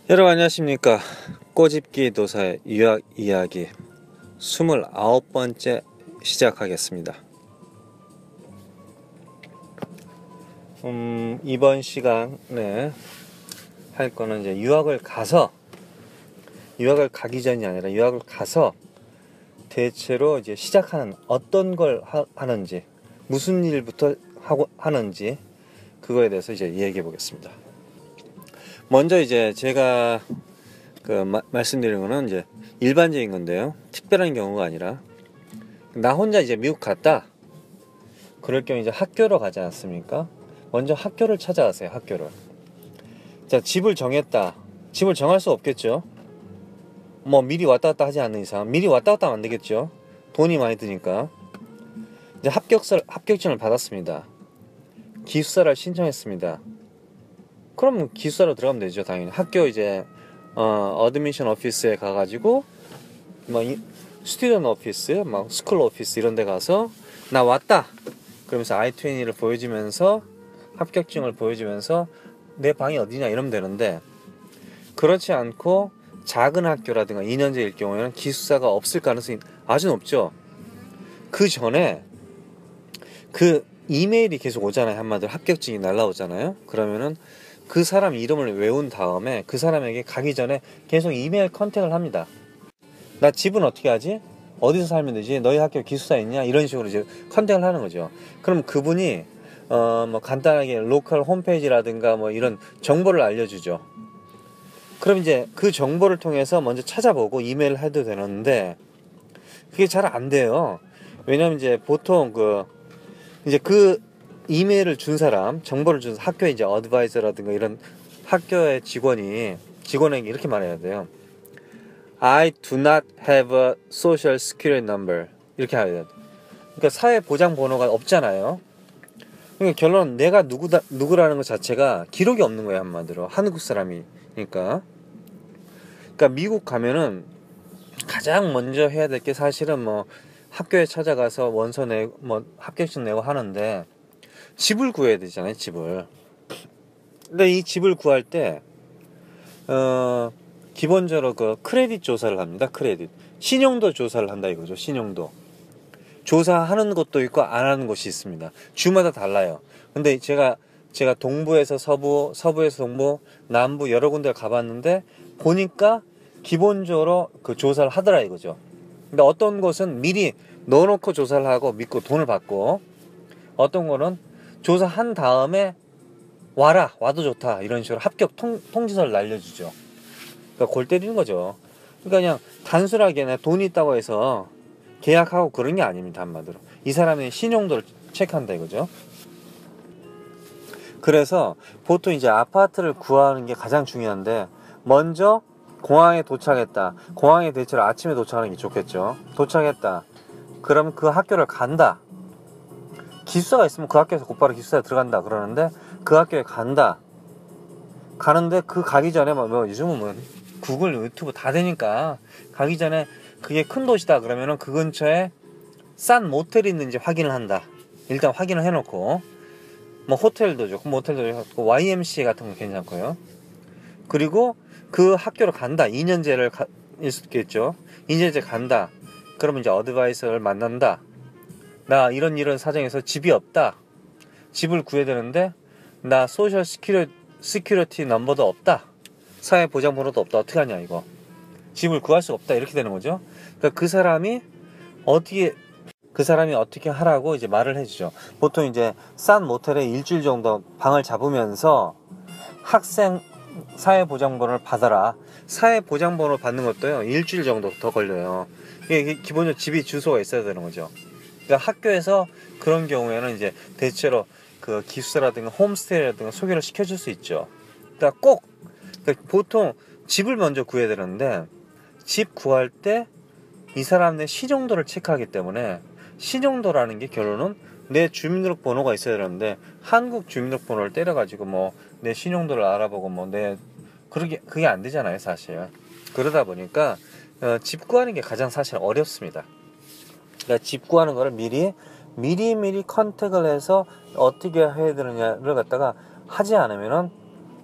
여러분 안녕하십니까. 꼬집기 도사의 유학 이야기 29번째 시작하겠습니다. 이번 시간에 할 거는 이제 유학을 가기 전이 아니라 유학을 가서 대체로 이제 시작하는 어떤 걸 하는지, 무슨 일부터 하는지 그거에 대해서 이제 얘기해 보겠습니다. 먼저 이제 제가 말씀드리는 거는 이제 일반적인 건데요. 특별한 경우가 아니라 나 혼자 이제 미국 갔다. 그럴 경우 이제 학교로 가지 않습니까? 먼저 학교를 찾아가세요. 학교를. 자, 집을 정했다. 집을 정할 수 없겠죠. 뭐 미리 왔다 갔다 하지 않는 이상 미리 왔다 갔다 하면 안 되겠죠. 돈이 많이 드니까. 이제 합격증을 받았습니다. 기숙사를 신청했습니다. 그럼 기숙사로 들어가면 되죠. 당연히 학교 이제 어드미션 오피스에 가가지고 뭐 스튜던트 오피스, 막 스쿨 오피스 이런 데 가서 나 왔다 그러면서 I-20를 보여주면서 합격증을 보여주면서 내 방이 어디냐 이러면 되는데, 그렇지 않고 작은 학교라든가 2년제일 경우에는 기숙사가 없을 가능성이 아주 높죠. 그 전에 그 이메일이 계속 오잖아요. 한마디로 합격증이 날라오잖아요. 그러면은 그 사람 이름을 외운 다음에 그 사람에게 가기 전에 계속 이메일 컨택을 합니다. 나 집은 어떻게 하지? 어디서 살면 되지? 너희 학교 기숙사 있냐? 이런 식으로 이제 컨택을 하는 거죠. 그럼 그분이 뭐 간단하게 로컬 홈페이지라든가 뭐 이런 정보를 알려주죠. 그럼 이제 그 정보를 통해서 먼저 찾아보고 이메일을 해도 되는데 그게 잘 안 돼요. 왜냐면 이제 보통 이제 그 이메일을 준 사람, 정보를 준 학교의 이제 어드바이저라든가 이런 학교의 직원에게 이렇게 말해야 돼요. I do not have a social security number. 이렇게 해야 돼요. 그러니까 사회 보장 번호가 없잖아요. 그러니까 결론은 내가 누구라는 것 자체가 기록이 없는 거예요. 한마디로 한국 사람이니까. 그러니까 미국 가면은 가장 먼저 해야 될 게 사실은 뭐 학교에 찾아가서 원서 내고 뭐 합격증 내고 하는데, 집을 구해야 되잖아요. 집을. 근데 이 집을 구할 때 기본적으로 크레딧 조사를 합니다. 크레딧. 신용도 조사를 한다 이거죠. 신용도. 조사하는 것도 있고 안 하는 곳이 있습니다. 주마다 달라요. 근데 제가 동부에서 서부, 서부에서 동부, 남부 여러 군데를 가봤는데 보니까 기본적으로 그 조사를 하더라 이거죠. 근데 어떤 곳은 미리 넣어놓고 조사를 하고 믿고 돈을 받고, 어떤 거는 조사한 다음에 와도 좋다 이런 식으로 합격 통지서를 날려주죠. 그러니까 골 때리는 거죠. 그러니까 그냥 단순하게 내 돈이 있다고 해서 계약하고 그런 게 아닙니다. 한마디로 이 사람의 신용도를 체크한다 이거죠. 그래서 보통 이제 아파트를 구하는 게 가장 중요한데, 먼저 공항에 도착했다. 공항에 대체로 아침에 도착하는 게 좋겠죠. 도착했다. 그러면 그 학교를 간다. 기숙사가 있으면 그 학교에서 곧바로 기숙사에 들어간다 그러는데, 그 학교에 가는데 그 가기 전에 뭐 요즘은 뭐 구글 유튜브 다 되니까 가기 전에 그게 큰 도시다 그러면은 그 근처에 싼 모텔이 있는지 확인을 한다. 일단 확인을 해놓고, 뭐 호텔도 좋고 모텔도 좋고 YMCA 같은 거 괜찮고요. 그리고 그 학교로 간다. 2년제를 일 수도 있겠죠. 2년제 간다. 그러면 이제 어드바이서를 만난다. 나 이런 사정에서 집이 없다. 집을 구해야 되는데 나 소셜 시큐리티 넘버도 없다. 사회 보장 번호도 없다. 어떻게 하냐 이거. 집을 구할 수가 없다. 이렇게 되는 거죠. 그러니까 그 사람이 어떻게 하라고 이제 말을 해주죠. 보통 이제 싼 모텔에 일주일 정도 방을 잡으면서 학생 사회보장번호를 받아라. 사회보장번호를 받는 것도요, 일주일 정도 더 걸려요. 이게 기본적으로 집이 주소가 있어야 되는 거죠. 그러니까 학교에서 그런 경우에는 이제 대체로 그 기숙사라든가 홈스테이라든가 소개를 시켜줄 수 있죠. 그러니까 보통 집을 먼저 구해야 되는데, 집 구할 때 이 사람의 신용도를 체크하기 때문에, 신용도라는 게 결론은 내 주민등록번호가 있어야 되는데 한국 주민등록번호를 때려가지고 뭐 내 신용도를 알아보고 그게 안 되잖아요 사실. 그러다 보니까 집 구하는 게 가장 사실 어렵습니다. 그러니까 집 구하는 거를 미리 컨택을 해서 어떻게 해야 되느냐를 갖다가 하지 않으면은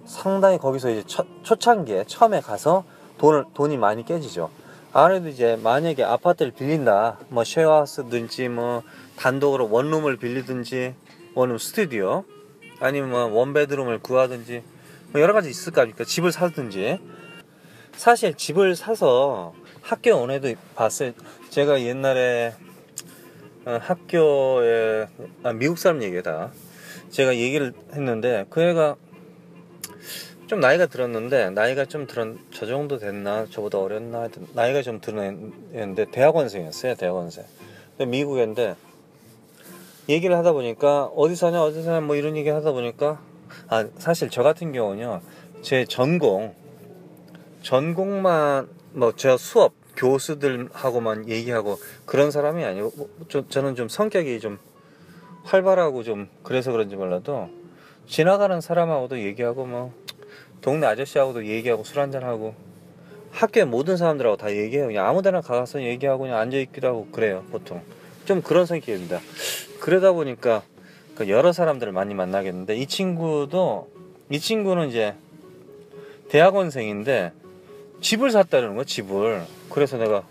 상당히 거기서 이제 초창기에 처음에 가서 돈이 많이 깨지죠. 아무래도 이제 만약에 아파트를 빌린다, 뭐 쉐어하우스든지 뭐 단독으로 원룸을 빌리든지 원룸 스튜디오 아니면 뭐 원베드룸을 구하든지 뭐 여러 가지 있을 거 아닙니까? 집을 사든지. 사실 집을 사서 학교 원에도 봤어요. 제가 옛날에 학교에 미국 사람 얘기다. 제가 얘기를 했는데 그 애가 좀 나이가 들었는데 나이가 좀 저 정도 됐나 저보다 어렸나 하여튼 나이가 좀 들었는데 대학원생이었어요. 대학원생. 근데 미국인데 얘기를 하다 보니까 어디 사냐 뭐 이런 얘기 하다 보니까 사실 저 같은 경우는요 제 전공만 뭐 저 수업 교수들하고만 얘기하고 그런 사람이 아니고 저는 좀 성격이 좀 활발하고 좀 그래서 그런지 몰라도 지나가는 사람하고도 얘기하고 뭐 동네 아저씨하고도 얘기하고 술 한잔하고 학교의 모든 사람들하고 다 얘기해요. 그냥 아무데나 가서 얘기하고 그냥 앉아있기도 하고 그래요. 보통 좀 그런 성격입니다. 그러다 보니까 여러 사람들을 많이 만나겠는데 이 친구는 이제 대학원생인데 집을 샀다는 거야. 집을. 그래서 내가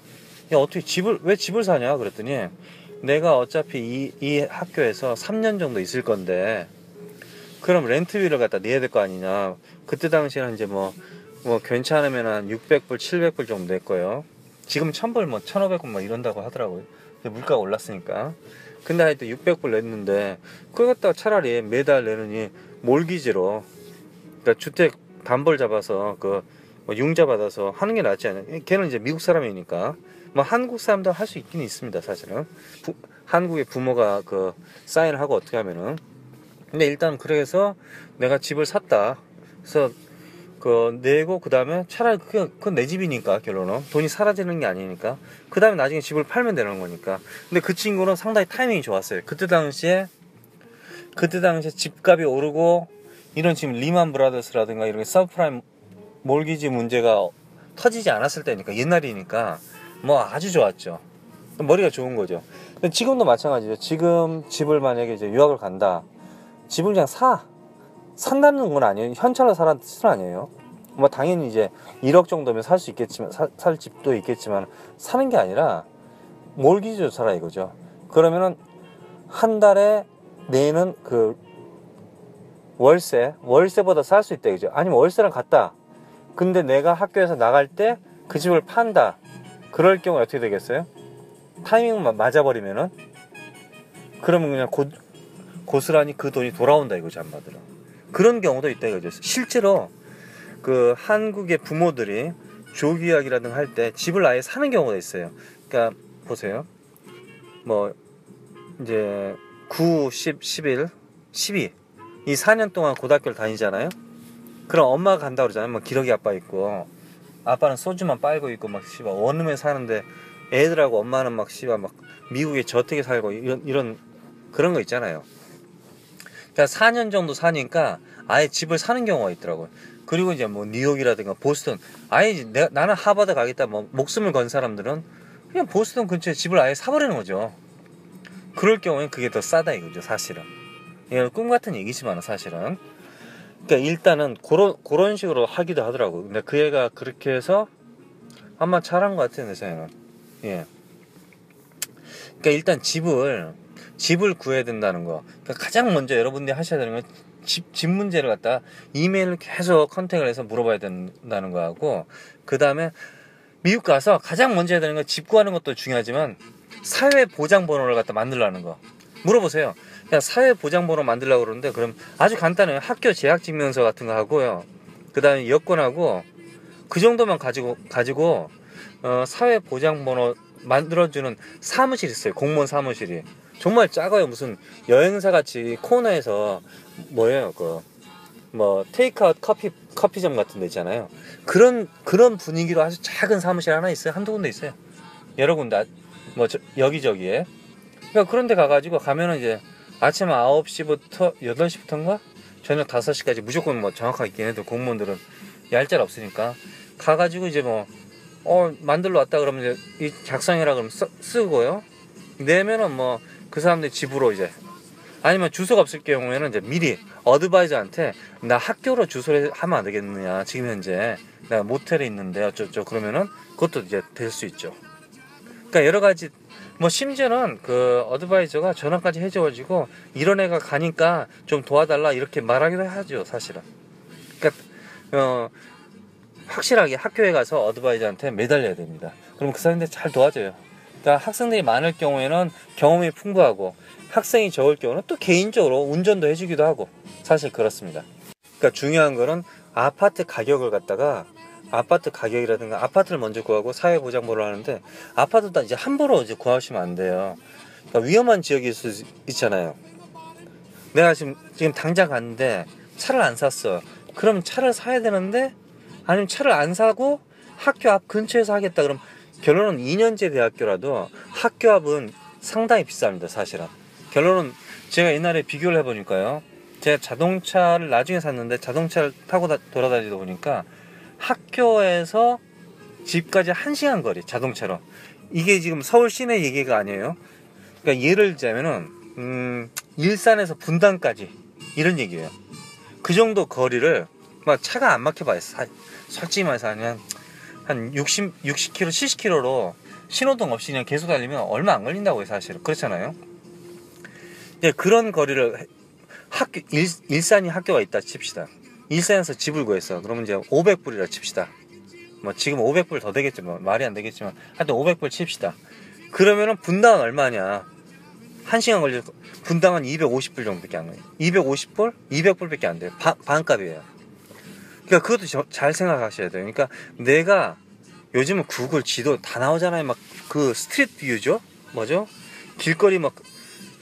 야 어떻게 왜 집을 사냐 그랬더니 내가 어차피 이 학교에서 3년 정도 있을 건데 그럼 렌트비를 갖다 내야 될 거 아니냐. 그때 당시에는 이제 뭐 괜찮으면 한 600불 700불 정도 낼 거예요. 지금 1000불 뭐 1500불 뭐 이런다고 하더라고요. 물가가 올랐으니까. 근데 하여튼 600불 냈는데 그걸 갖다가 차라리 매달 내느니 몰기지로 그러니까 주택 담보를 잡아서 뭐 융자 받아서 하는 게 낫지 않냐. 걔는 이제 미국 사람이니까 뭐 한국 사람도 할 수 있긴 있습니다. 사실은 한국의 부모가 사인을 하고 어떻게 하면은. 근데 일단 그래서 내가 집을 샀다. 그래서 내고 그 다음에 차라리 그건 내 집이니까 결론은 돈이 사라지는 게 아니니까 그 다음에 나중에 집을 팔면 되는 거니까. 근데 그 친구는 상당히 타이밍이 좋았어요. 그때 당시에 집값이 오르고 이런 지금 리만 브라더스라든가 이런 서브프라임 몰기지 문제가 터지지 않았을 때니까 옛날이니까 뭐 아주 좋았죠. 머리가 좋은 거죠. 근데 지금도 마찬가지죠. 지금 집을 만약에 이제 유학을 간다. 집을 그냥 산다는 건 아니에요. 현찰로 사라는 뜻은 아니에요. 뭐 당연히 이제 1억 정도면 살 수 있겠지만 살 집도 있겠지만 사는 게 아니라 몰기지로 살아 이거죠. 그러면은 한 달에 내는 월세보다 살 수 있다 이거죠. 아니면 월세랑 같다. 근데 내가 학교에서 나갈 때 그 집을 판다. 그럴 경우 어떻게 되겠어요? 타이밍만 맞아버리면은 그러면 그냥 고스란히 그 돈이 돌아온다 이거죠. 한마디로. 그런 경우도 있다 이거죠. 실제로 한국의 부모들이 조기약이라든가 할 때 집을 아예 사는 경우가 있어요. 그러니까 보세요. 뭐 이제 9, 10, 11, 12 이 4년 동안 고등학교를 다니잖아요. 그럼 엄마가 간다 그러잖아요. 뭐 기러기 아빠 있고 아빠는 소주만 빨고 있고 막 원룸에 사는데 애들하고 엄마는 막 미국에 저택에 살고 이런 그런 거 있잖아요. 그러니까 4년 정도 사니까 아예 집을 사는 경우가 있더라고요. 그리고 이제 뭐 뉴욕이라든가 보스턴 아예 나는 하버드 가겠다 뭐 목숨을 건 사람들은 그냥 보스턴 근처에 집을 아예 사버리는 거죠. 그럴 경우엔 그게 더 싸다 이거죠. 사실은 이건 꿈 같은 얘기지만 사실은. 그러니까 일단은 그런 식으로 하기도 하더라고요. 근데 그 애가 그렇게 해서 아마 잘한 것 같아요. 내 생각에는. 예. 그러니까 일단 집을 구해야 된다는 거. 그러니까 가장 먼저 여러분들이 하셔야 되는 건 집 문제를 갖다 이메일을 계속 컨택을 해서 물어봐야 된다는 거하고, 그 다음에 미국 가서 가장 먼저 해야 되는 건 집 구하는 것도 중요하지만 사회보장번호를 갖다 만들라는 거. 물어보세요. 그냥 사회보장번호 만들려고 그러는데 그럼 아주 간단해요. 학교 재학증명서 같은 거 하고요. 그 다음에 여권하고 그 정도만 가지고 사회보장번호 만들어주는 사무실 있어요. 공무원 사무실이. 정말 작아요. 무슨 여행사같이 코너에서 뭐예요, 뭐 테이크아웃 커피점 같은 데 있잖아요. 그런 분위기로 아주 작은 사무실 하나 있어요. 한두 군데 있어요. 여러 군데 여기저기에. 그러니까 그런 데 가면은 이제 아침 9시부터 8시부터인가 저녁 5시까지 무조건 뭐 정확하게 걔네들 공무원들은 얄짤 없으니까 가가지고 이제 만들러 왔다 그러면 이제 이 작성해라 그러면 쓰고요. 내면은 뭐 그 사람들 집으로 이제 아니면 주소가 없을 경우에는 이제 미리 어드바이저한테 나 학교로 주소를 하면 안 되겠느냐, 지금 현재 내가 모텔에 있는데 어쩌죠, 그러면은 그것도 이제 될 수 있죠. 그러니까 여러 가지, 뭐 심지어는 그 어드바이저가 전화까지 해줘가지고 이런 애가 가니까 좀 도와달라 이렇게 말하기도 하죠, 사실은. 그러니까 확실하게 학교에 가서 어드바이저한테 매달려야 됩니다. 그럼 그 사람들이 잘 도와줘요. 그러니까 학생들이 많을 경우에는 경험이 풍부하고, 학생이 적을 경우는 또 개인적으로 운전도 해주기도 하고, 사실 그렇습니다. 그러니까 중요한 거는 아파트 가격을 갖다가, 아파트 가격이라든가 아파트를 먼저 구하고 사회보장보를 하는데, 아파트도 이제 함부로 이제 구하시면 안 돼요. 그러니까 위험한 지역일 수 있잖아요. 내가 지금 당장 갔는데 차를 안 샀어. 그럼 차를 사야 되는데, 아니면 차를 안 사고 학교 앞 근처에서 하겠다. 그럼 결론은 2년제 대학교라도 학교 앞은 상당히 비쌉니다, 사실은. 결론은 제가 옛날에 비교를 해보니까요, 제가 자동차를 나중에 샀는데 자동차를 타고 돌아다니다 보니까 학교에서 집까지 1시간 거리 자동차로, 이게 지금 서울 시내 얘기가 아니에요. 그러니까 예를 들자면은 일산에서 분당까지 이런 얘기예요. 그 정도 거리를 막 차가 안 막혀봐요. 솔직히 말해서 한 60km, 70km로 신호등 없이 그냥 계속 달리면 얼마 안 걸린다고요, 사실은. 그렇잖아요. 예, 그런 거리를 일산이 학교가 있다 칩시다. 일산에서 집을 구했어. 그러면 이제 500불이라 칩시다. 뭐 지금 500불 더 되겠죠. 뭐 말이 안 되겠지만 하여튼 500불 칩시다. 그러면은 분당은 얼마냐? 1시간 걸려. 분당은 250불 정도밖에 안 걸려요. 250불? 200불밖에 안 돼요. 반값이에요. 그러니까 그것도 잘 생각하셔야 돼요. 그러니까 내가 요즘은 구글 지도 다 나오잖아요. 막 그 스트리트 뷰죠? 뭐죠? 길거리 막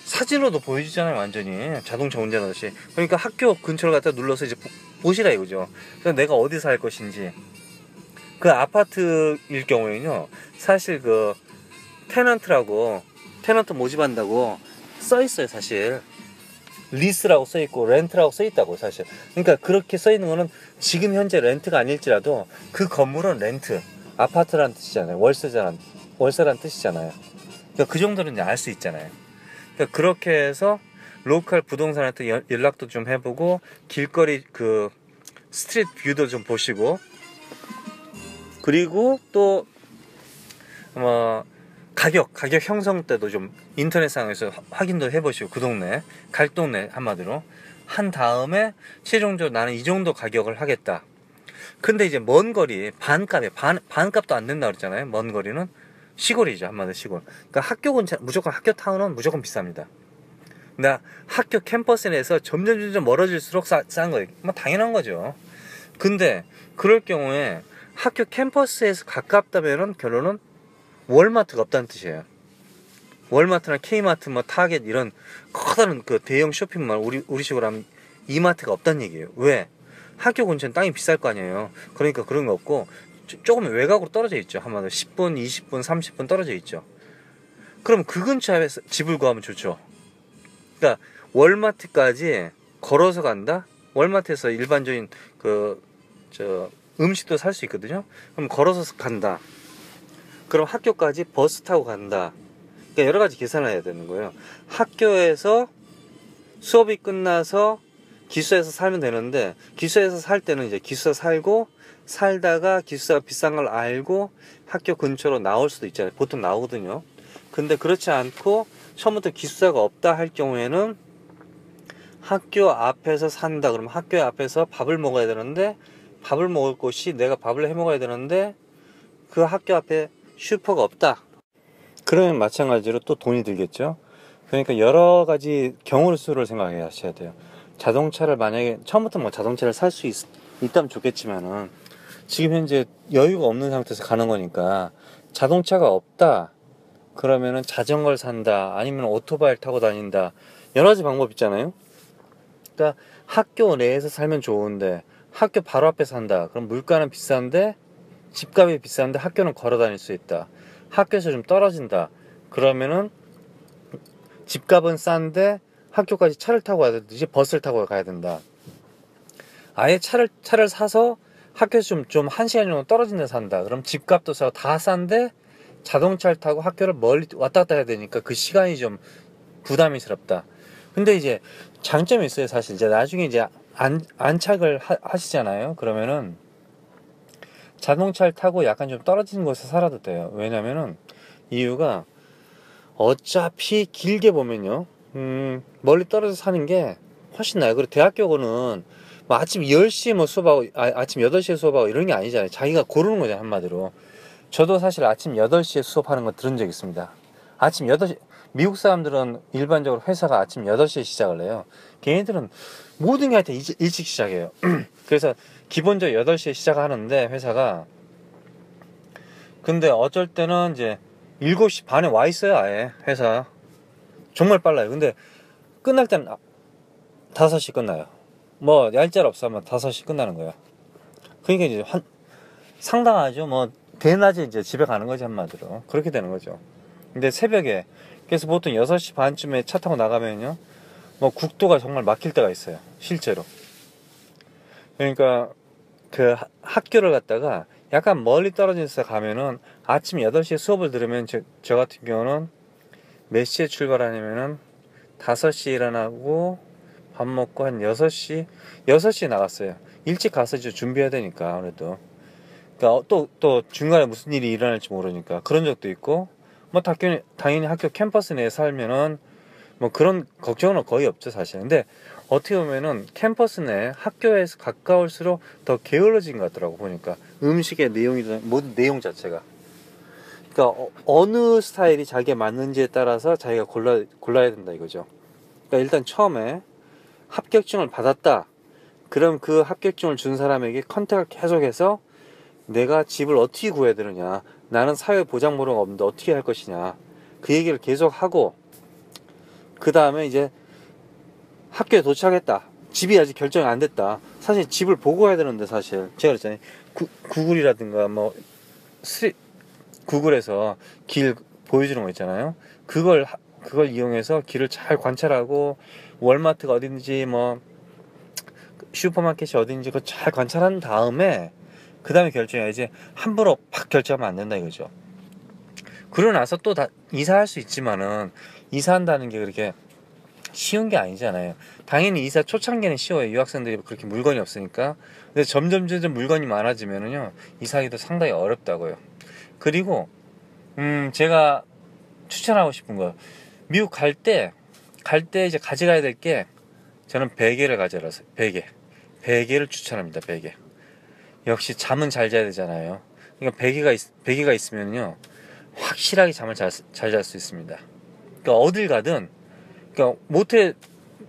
사진으로도 보여주잖아요, 완전히. 자동차 운전하듯이. 그러니까 학교 근처를 갖다 눌러서 이제 보시라 이거죠. 그래서 내가 어디서 할 것인지. 그 아파트일 경우에는요, 사실 그 테넌트 모집한다고 써 있어요, 사실. 리스라고 써 있고 렌트라고 써 있다고, 사실. 그러니까 그렇게 써 있는 거는 지금 현재 렌트가 아닐지라도 그 건물은 렌트, 아파트란 뜻이잖아요. 월세란 뜻이잖아요. 그러니까 그 정도는 이제 알 수 있잖아요. 그러니까 그렇게 해서 로컬 부동산한테 연락도 좀 해보고, 길거리 그 스트리트 뷰도 좀 보시고, 그리고 또 가격 형성 때도 좀 인터넷상에서 확인도 해보시고, 그 동네 갈 동네 한마디로 한 다음에 최종적으로 나는 이 정도 가격을 하겠다. 근데 이제 먼 거리 반값에 반값도 안 된다 그랬잖아요. 먼 거리는 시골이죠, 한마디로 시골. 그러니까 학교 근처, 무조건 학교 타운은 무조건 비쌉니다. 근데 학교 캠퍼스 내에서 점점 멀어질수록 싼 거예요. 뭐 당연한 거죠. 근데 그럴 경우에 학교 캠퍼스에서 가깝다면은 결론은 월마트가 없다는 뜻이에요. 월마트나 K마트, 뭐 타겟 이런 커다란 그 대형 쇼핑몰, 우리식으로 하면 이마트가 없다는 얘기예요. 왜? 학교 근처는 땅이 비쌀 거 아니에요. 그러니까 그런 거 없고 조금 외곽으로 떨어져 있죠. 한마디로 10분, 20분, 30분 떨어져 있죠. 그럼 그 근처에 집을 구하면 좋죠. 그러니까 월마트까지 걸어서 간다? 월마트에서 일반적인 음식도 살 수 있거든요. 그럼 걸어서 간다. 그럼 학교까지 버스 타고 간다. 그러니까 여러 가지 계산을 해야 되는 거예요. 학교에서 수업이 끝나서 기숙사에서 살면 되는데, 기숙사에서 살 때는 이제 기숙사 살고, 살다가 기숙사가 비싼 걸 알고 학교 근처로 나올 수도 있잖아요. 보통 나오거든요. 근데 그렇지 않고 처음부터 기숙사가 없다 할 경우에는 학교 앞에서 산다. 그러면 학교 앞에서 밥을 먹어야 되는데, 밥을 먹을 곳이 내가 밥을 해 먹어야 되는데 그 학교 앞에 슈퍼가 없다. 그러면 마찬가지로 또 돈이 들겠죠. 그러니까 여러 가지 경우의 수를 생각해 하셔야 돼요. 자동차를 만약에 처음부터 뭐 자동차를 살 수 있다면 좋겠지만은 지금 현재 여유가 없는 상태에서 가는 거니까, 자동차가 없다 그러면은 자전거를 산다, 아니면 오토바이를 타고 다닌다, 여러 가지 방법 있잖아요. 그러니까 학교 내에서 살면 좋은데 학교 바로 앞에 산다. 그럼 물가는 비싼데, 집값이 비싼데 학교는 걸어 다닐 수 있다. 학교에서 좀 떨어진다. 그러면은 집값은 싼데 학교까지 차를 타고 가야 되듯이 버스를 타고 가야 된다. 아예 차를 사서 학교에서 좀 1시간 정도 떨어진 데 산다. 그럼 집값도 다 싼데 자동차를 타고 학교를 멀리 왔다 갔다 해야 되니까 그 시간이 좀 부담스럽다. 근데 이제 장점이 있어요. 사실 이제 나중에 이제 안착을 하시잖아요. 그러면은 자동차를 타고 약간 좀 떨어지는 곳에 살아도 돼요. 왜냐면은 이유가 어차피 길게 보면요, 멀리 떨어져 사는 게 훨씬 나아요. 그리고 대학교는 뭐 아침 10시에 뭐 수업하고, 아침 8시에 수업하고 이런 게 아니잖아요. 자기가 고르는 거잖아요, 한마디로. 저도 사실 아침 8시에 수업하는 거 들은 적 있습니다. 아침 8시, 미국 사람들은 일반적으로 회사가 아침 8시에 시작을 해요. 걔네들은 모든 게 하여튼 일찍 시작해요. 그래서 기본적으로 8시에 시작하는데, 회사가. 근데 어쩔 때는 이제 7시 반에 와 있어요, 아예, 회사. 정말 빨라요. 근데 끝날 때는 5시 끝나요. 뭐, 얄짤 없어 하면 5시 끝나는 거예요. 그러니까 이제 상당하죠. 뭐, 대낮에 이제 집에 가는 거지, 한마디로. 그렇게 되는 거죠. 근데 새벽에, 그래서 보통 6시 반쯤에 차 타고 나가면요, 뭐, 국도가 정말 막힐 때가 있어요. 실제로. 그러니까, 그 학교를 갔다가 약간 멀리 떨어진 데서 가면은 아침 8시에 수업을 들으면 저 같은 경우는 몇 시에 출발하냐면은 5시에 일어나고 밥 먹고 한 6시에 나갔어요. 일찍 가서 이제 준비해야 되니까, 아무래도. 그러니까 또 중간에 무슨 일이 일어날지 모르니까 그런 적도 있고, 뭐 당연히 학교 캠퍼스 내에 살면은 뭐 그런 걱정은 거의 없죠, 사실. 근데 어떻게 보면은 캠퍼스 내 학교에서 가까울수록 더 게을러진 것 같더라고, 보니까. 음식의 내용이든 모든 내용 자체가. 그러니까 어느 스타일이 자기에 맞는지에 따라서 자기가 골라야 된다 이거죠. 그러니까 일단 처음에 합격증을 받았다. 그럼 그 합격증을 준 사람에게 컨택을 계속해서 내가 집을 어떻게 구해야 되느냐, 나는 사회보장모가 없는데 어떻게 할 것이냐, 그 얘기를 계속 하고, 그 다음에 이제 학교에 도착했다. 집이 아직 결정이 안 됐다. 사실 집을 보고 해야 되는데, 사실 제가 그랬잖아요. 구글이라든가 뭐 구글에서 길 보여주는 거 있잖아요. 그걸 이용해서 길을 잘 관찰하고, 월마트가 어딘지 뭐 슈퍼마켓이 어딘지 그거 잘 관찰한 다음에 그 다음에 결정해야지, 함부로 팍 결정하면 안 된다 이거죠. 그러고 나서 또 다 이사할 수 있지만은, 이사한다는 게 그렇게 쉬운 게 아니잖아요. 당연히 이사 초창기는 쉬워요. 유학생들이 그렇게 물건이 없으니까. 근데 점점 물건이 많아지면은요, 이사하기도 상당히 어렵다고요. 그리고 제가 추천하고 싶은 거, 미국 갈 때 이제 가져가야 될 게, 저는 베개를 가져가세요. 베개를 추천합니다. 베개. 역시 잠은 잘 자야 되잖아요. 그러니까 베개가 있으면요, 확실하게 잠을 잘 잘 수 있습니다. 그러니까 어딜 가든, 그러니까 모텔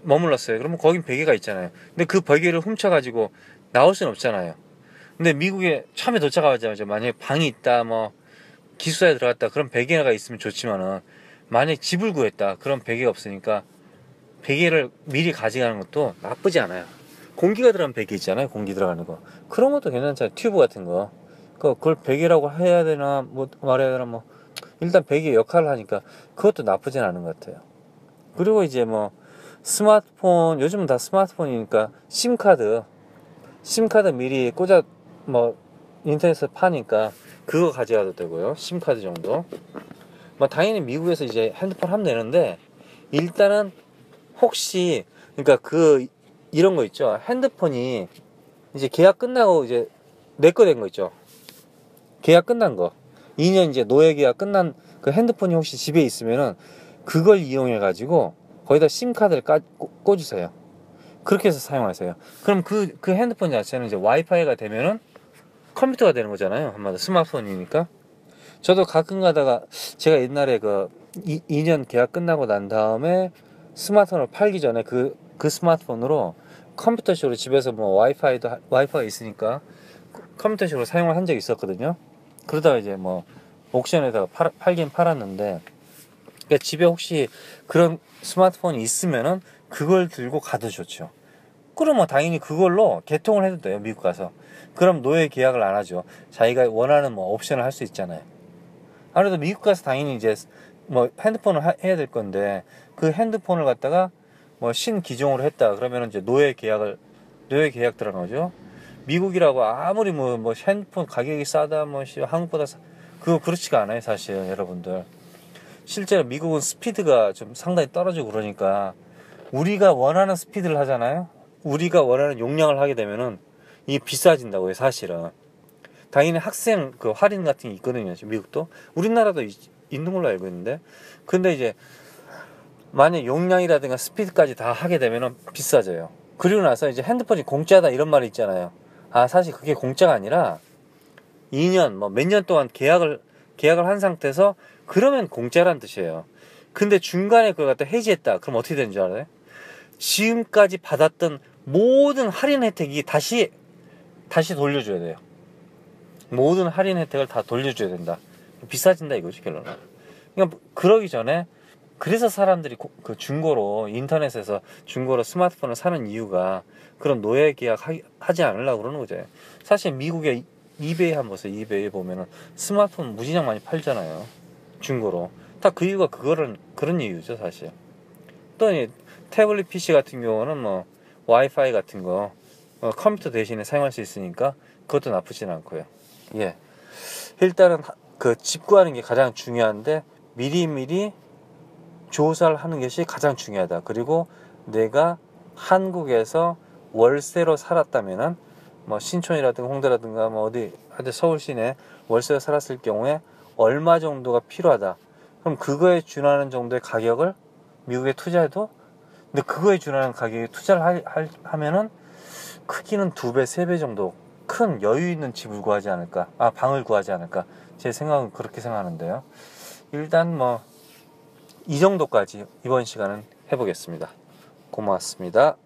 머물렀어요. 그러면 거긴 베개가 있잖아요. 근데 그 베개를 훔쳐가지고 나올 수는 없잖아요. 근데 미국에 처음에 도착하자마자 만약에 방이 있다, 뭐 기숙사에 들어갔다, 그럼 베개가 있으면 좋지만은, 만약에 집을 구했다, 그럼 베개가 없으니까 베개를 미리 가져가는 것도 나쁘지 않아요. 공기가 들어가는 베개 있잖아요. 공기 들어가는 거. 그런 것도 괜찮잖아요. 튜브 같은 거. 그걸 베개라고 해야 되나, 뭐 말해야 되나, 뭐 일단 베개 역할을 하니까 그것도 나쁘진 않은 것 같아요. 그리고 이제 뭐 스마트폰, 요즘은 다 스마트폰이니까 심카드 미리 꽂아, 뭐 인터넷에서 파니까 그거 가져가도 되고요. 심카드 정도. 뭐 당연히 미국에서 이제 핸드폰 하면 되는데, 일단은 혹시, 그러니까 이런 거 있죠. 핸드폰이 이제 계약 끝나고 이제 내 거 된 거 있죠. 계약 끝난 거. 2년 이제 노예 계약 끝난 그 핸드폰이 혹시 집에 있으면은 그걸 이용해 가지고 거기다 심카드를 꽂으세요. 그렇게 해서 사용하세요. 그럼 그 핸드폰 자체는 이제 와이파이가 되면은 컴퓨터가 되는 거잖아요. 한마디로 스마트폰이니까. 저도 가끔 가다가, 제가 옛날에 2년 계약 끝나고 난 다음에 스마트폰을 팔기 전에 그 스마트폰으로 컴퓨터식으로 집에서 뭐 와이파이가 있으니까 컴퓨터식으로 사용을 한 적이 있었거든요. 그러다가 이제 뭐 옥션에다가 팔긴 팔았는데, 그러니까 집에 혹시 그런 스마트폰이 있으면은 그걸 들고 가도 좋죠. 그러면 당연히 그걸로 개통을 해도 돼요, 미국 가서. 그럼 노예 계약을 안 하죠. 자기가 원하는 뭐 옵션을 할 수 있잖아요. 아무래도 미국 가서 당연히 이제 뭐 핸드폰을 해야 될 건데, 그 핸드폰을 갖다가 뭐 신기종으로 했다 그러면 이제 노예 계약 들어간 거죠. 미국이라고 아무리 뭐 핸드폰 가격이 싸다, 뭐 한국보다 그거 그렇지가 않아요, 사실. 여러분들, 실제로 미국은 스피드가 좀 상당히 떨어지고 그러니까 우리가 원하는 스피드를 하잖아요. 우리가 원하는 용량을 하게 되면은 이게 비싸진다고요, 사실은. 당연히 학생 그 할인 같은 게 있거든요, 지금 미국도. 우리나라도 있는 걸로 알고 있는데. 근데 이제 만약 용량이라든가 스피드까지 다 하게 되면은 비싸져요. 그리고 나서 이제 핸드폰이 공짜다 이런 말이 있잖아요. 아, 사실 그게 공짜가 아니라 2년 뭐 몇 년 동안 계약을 한 상태에서 그러면 공짜란 뜻이에요. 근데 중간에 그걸 갖다 해지했다. 그럼 어떻게 되는 줄 알아요? 지금까지 받았던 모든 할인 혜택이 다시 돌려줘야 돼요. 모든 할인 혜택을 다 돌려줘야 된다. 비싸진다 이거지, 결론은. 그러니까 그러기 전에, 그래서 사람들이 그 중고로, 인터넷에서 중고로 스마트폰을 사는 이유가 그런 노예 계약 하지 않으려고 그러는 거죠. 사실 미국의 이베이 한번 보세요. 이베이에 보면은 스마트폰 무지장 많이 팔잖아요, 중고로. 다 그 이유가 그런 이유죠, 사실. 또 태블릿 PC 같은 경우는 뭐 와이파이 같은 거 컴퓨터 대신에 사용할 수 있으니까 그것도 나쁘진 않고요. 예, 일단은 그 집 구하는 게 가장 중요한데 미리미리 조사를 하는 것이 가장 중요하다. 그리고 내가 한국에서 월세로 살았다면은 뭐 신촌이라든가 홍대라든가 뭐 어디 서울 시내 월세로 살았을 경우에 얼마 정도가 필요하다. 그럼 그거에 준하는 정도의 가격을 미국에 투자해도, 근데 그거에 준하는 가격에 투자를 하면은 크기는 2배, 3배 정도 큰 여유 있는 집을 구하지 않을까, 방을 구하지 않을까. 제 생각은 그렇게 생각하는데요. 일단 뭐 이 정도까지 이번 시간은 해보겠습니다. 고맙습니다.